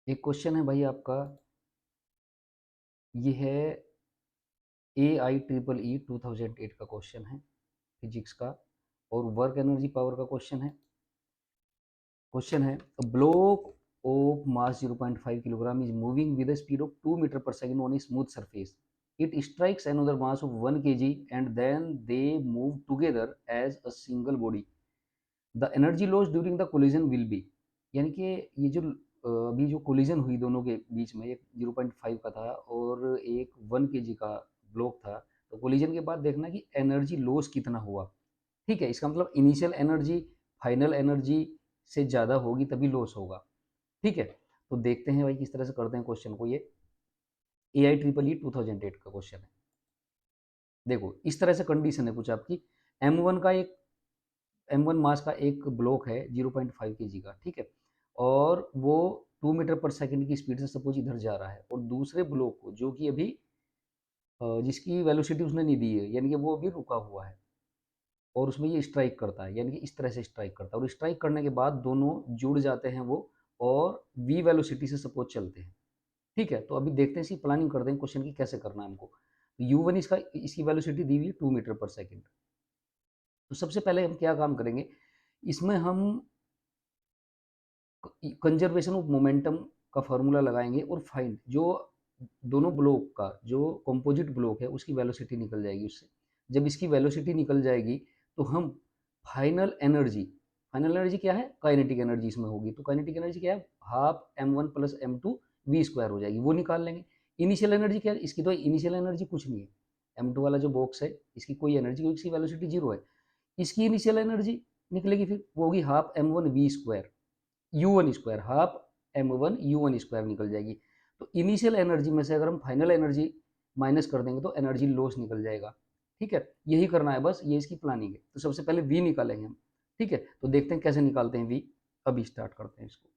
एक क्वेश्चन है भाई आपका, ये है AIEEE 2008 का क्वेश्चन है फिजिक्स का, और वर्क एनर्जी पावर का क्वेश्चन है। क्वेश्चन है, a block of mass 0.5 kilogram is moving with the speed of 2 metre per second on a smooth surface. It strikes another mass of 1 kg and then they move together as a single body. The energy lost during the collision will be, यानी कि ये जो अभी जो collision हुई दोनों के बीच में, एक 0.5 का था और एक 1 केजी का ब्लॉक था, तो कोलिजन के बाद देखना कि एनर्जी लॉस कितना हुआ। ठीक है, इसका मतलब इनिशियल एनर्जी फाइनल एनर्जी से ज़्यादा होगी तभी लॉस होगा। ठीक है, तो देखते हैं भाई किस तरह से करते हैं क्वेश्चन को। ये AIEEE 2008 का क्वेश्चन है। देखो इस तरह से कंडीशन है कुछ आपकी, M1 मास का एक ब्लॉक है 0.5 केजी का, ठीक है, और वो 2 मीटर पर सेकंड की स्पीड से सपोज इधर जा रहा है, और दूसरे ब्लॉक को जो कि अभी जिसकी वेलोसिटी उसने नहीं दी है, यानी कि वो अभी रुका हुआ है, और उसमें ये स्ट्राइक करता है, यानी कि इस तरह से स्ट्राइक करता है, और स्ट्राइक करने के बाद दोनों जुड़ जाते हैं वो, और v वेलोसिटी से सपोज चलते हैं। ठीक है, तो अभी देखते हैं, इसकी प्लानिंग करते हैं क्वेश्चन की कैसे करना है हमको। u1 इसकी वेलोसिटी दी हुई है 2 मीटर पर सेकंड। तो सबसे पहले हम क्या काम करेंगे, इसमें हम कंजर्वेशन ऑफ मोमेंटम का फॉर्मूला लगाएंगे, और फाइंड जो दोनों ब्लॉक का जो कंपोजिट ब्लॉक है उसकी वेलोसिटी निकल जाएगी उससे। जब इसकी वेलोसिटी निकल जाएगी तो हम फाइनल एनर्जी क्या है, काइनेटिक एनर्जी इसमें होगी, तो काइनेटिक एनर्जी क्या है, half m1 plus m2 v square हो जाएगी, वो निकाल लेंगे। इनिशियल एनर्जी क्या है इसकी, तो इनिशियल एनर्जी कुछ नहीं है, m2 वाला जो बॉक्स है इसकी कोई एनर्जी, क्योंकि इसकी वेलोसिटी जीरो है। इसकी इनिशियल एनर्जी निकलेगी, फिर वो होगी half m1 v square u1 square, half m1 u1 square निकल जाएगी। तो इनिशियल एनर्जी में से अगर हम फाइनल एनर्जी माइनस कर देंगे तो एनर्जी लॉस निकल जाएगा। ठीक है, यही करना है बस, ये इसकी प्लानिंग है। तो सबसे पहले v निकालेंगे हम। ठीक है, तो देखते हैं कैसे निकालते हैं v। अभी स्टार्ट करते हैं इसको।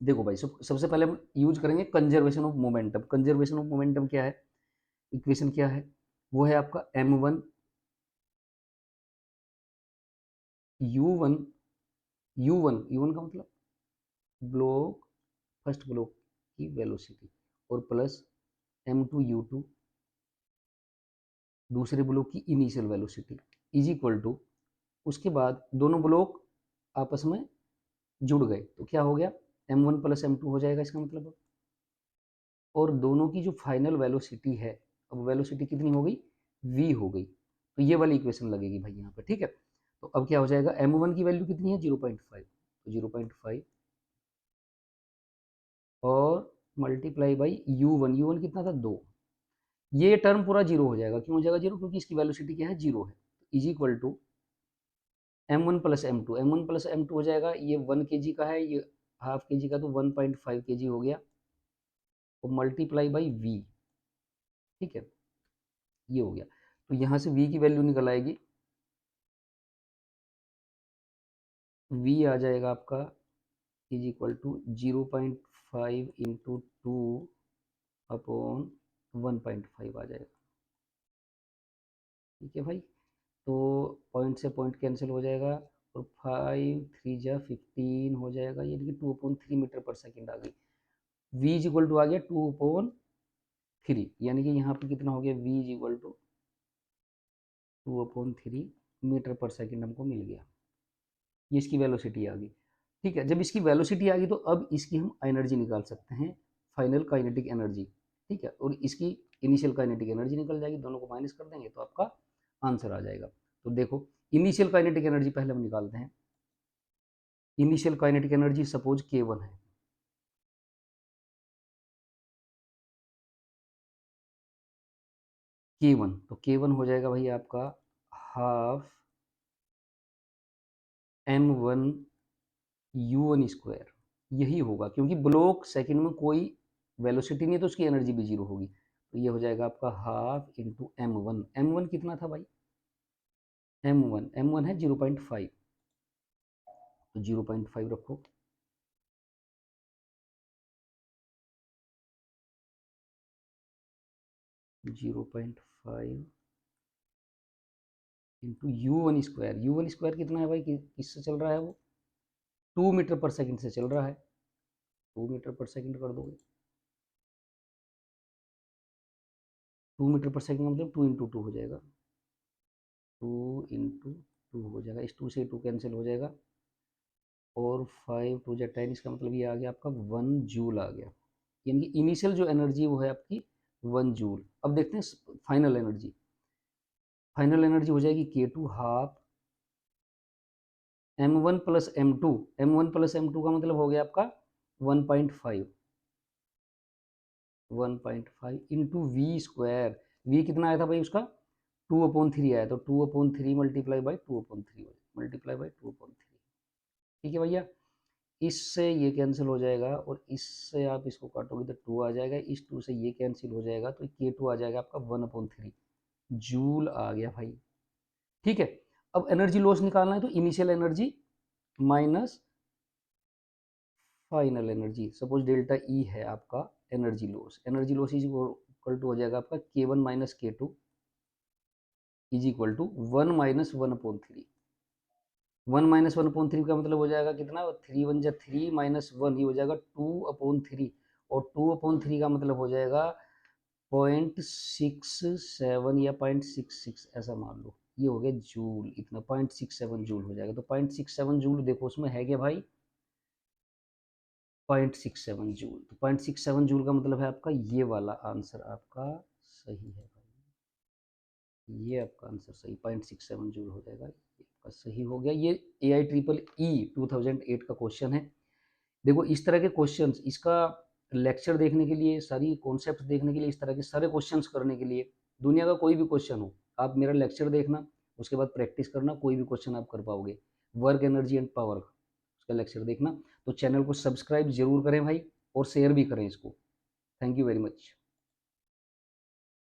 देखो भाई, सबसे पहले हम यूज करेंगे conservation of momentum. Conservation of momentum क्या है, इक्वेशन क्या है, वो है आपका m1 u1, u1 का मतलब ब्लॉक, फर्स्ट ब्लॉक की वेलोसिटी, और प्लस m2 u2 दूसरे ब्लॉक की initial velocity, is equal to, उसके बाद दोनों ब्लॉक आपस में जुड़ गए तो क्या हो गया, m1 प्लस m2 हो जाएगा इसका मतलब। और दोनों की जो फाइनल वेलोसिटी है, अब वेलोसिटी कितनी हो गई, v हो गई, तो ये वाली इक्वेशन लगेगी भाई यहाँ पे। ठीक है, तो अब क्या हो जाएगा, m1 की वैल्यू कितनी है 0.5, तो 0.5 और मल्टीप्लाई बाई u1 कितना था 2, ये टर्म पूरा जीरो हो जाएगा। क्यों हो जाएगा जीरो, क्योंकि इसकी वेलोसिटी क्या है, जीरो है। Is equal to m1 plus m2, m1 plus m2 हो जाएगा, ये 1 kg का है, ये हाफ के जी का, तो 1.5 kg हो गया, और मल्टीप्लाई बाई v। ठीक है, ये हो गया, तो यहाँ से v की वैल्यू निकल आएगी, v आ जाएगा आपका is equal to 0.5 into 2 upon 1.5 आ जाएगा। ठीक है भाई, तो पॉइंट से पॉइंट कैंसिल हो जाएगा, और 5 3 जा 15 हो जाएगा, यानी कि 2/3 मीटर पर सेकेंड आ गई। v इज इक्वल टू आ गया 2/3, यानी कि यहाँ पे कितना हो गया, v is equal to 2/3 metre per second हमको मिल गया। ये इसकी वेलोसिटी आ गई। ठीक है, जब इसकी वेलोसिटी आ गई तो अब इसकी हम एनर्जी निकाल सकते हैं, फाइनल काइनेटिक एनर्जी। ठीक है, और इसकी इनिशियल काइनेटिक एनर्जी निकल जाएगी, दोनों को माइनस कर देंगे तो आपका आंसर आ जाएगा। तो देखो, इनिशियल काइनेटिक एनर्जी पहले हम निकालते हैं। Initial kinetic energy suppose k1 है, k1, तो k1 हो जाएगा भाई आपका हाफ m1 u1 स्क्वायर। यही होगा, क्योंकि ब्लॉक सेकंड में कोई वेलोसिटी नहीं है तो उसकी एनर्जी भी जीरो होगी, तो ये हो जाएगा आपका हाफ इंटू m1। m1 कितना था भाई, m1 है 0.5, तो 0.5 रखो, इंटू यू वन स्क्वायर कितना है भाई, किससे चल रहा है वो, 2 मीटर पर सेकंड से चल रहा है, 2 मीटर पर सेकंड कर दोगे, 2 मीटर पर सेकंड मतलब 2 × 2 हो जाएगा, 2 × 2 हो जाएगा, इस 2 से 2 कैंसिल हो जाएगा, और 5 × 2 = 10, इसका मतलब ये आ गया आपका 1 जूल आ गया, यानी कि इनिशियल जो एनर्जी वो है आपकी 1 जूल। अब देखते हैं फाइनल एनर्जी, फाइनल एनर्जी हो जाएगी K2 half M1 plus M2, M1 plus M2 का मतलब हो गया आपका 1.5, 1.5 इंटू वी स्क्वायर, वी कितना आया था भाई उसका 2/3 आया, तो 2/3 मल्टीप्लाई बाई 2/3 मल्टीप्लाई बाई 2/3, ठीक है भैया। इससे ये कैंसिल हो जाएगा और इससे आप इसको काटोगे तो 2 आ जाएगा, इस 2 से ये कैंसिल हो जाएगा तो K2 आ जाएगा आपका 1/3 जूल आ गया भाई, ठीक है। अब एनर्जी लॉस निकालना है तो initial energy minus final energy, suppose delta E है आपका energy loss is equal to हो जाएगा आपका K1 minus K2 is equal to 1 - 1/3, 1 - 1/3 का मतलब हो जाएगा कितना, 3 × 1 = 3 - 1 ये हो जाएगा 2/3, और 2/3 का मतलब हो जाएगा 0.67 या 0.66 ऐसा मान लो, ये हो गया जूल, इतना 0.67 जूल हो जाएगा, तो 0.67 जूल देखो उसमें है क्या भाई 0.67 जूल, तो 0.67 जूल का मतलब है आपका ये वाला आंसर आपका सही है भाई, ये आपका आंसर सही 0.67 जूल हो जाएगा, ये आपका सही हो गया। ये AIEEE 2008 का क्वेश्चन है। देखो इस तरह के क्वेश्चंस, इसका लेक्चर देखने के लिए, सारी कॉन्सेप्ट देखने के लिए, इस तरह के सारे क्वेश्चंस करने के लिए, दुनिया का कोई भी क्वेश्चन हो आप मेरा लेक्चर देखना, उसके बाद प्रैक्टिस करना, कोई भी क्वेश्चन आप कर पाओगे। वर्क एनर्जी एंड पावर उसका लेक्चर देखना, तो चैनल को सब्सक्राइब जरूर करें भाई, और शेयर भी करें इसको। Thank you very much.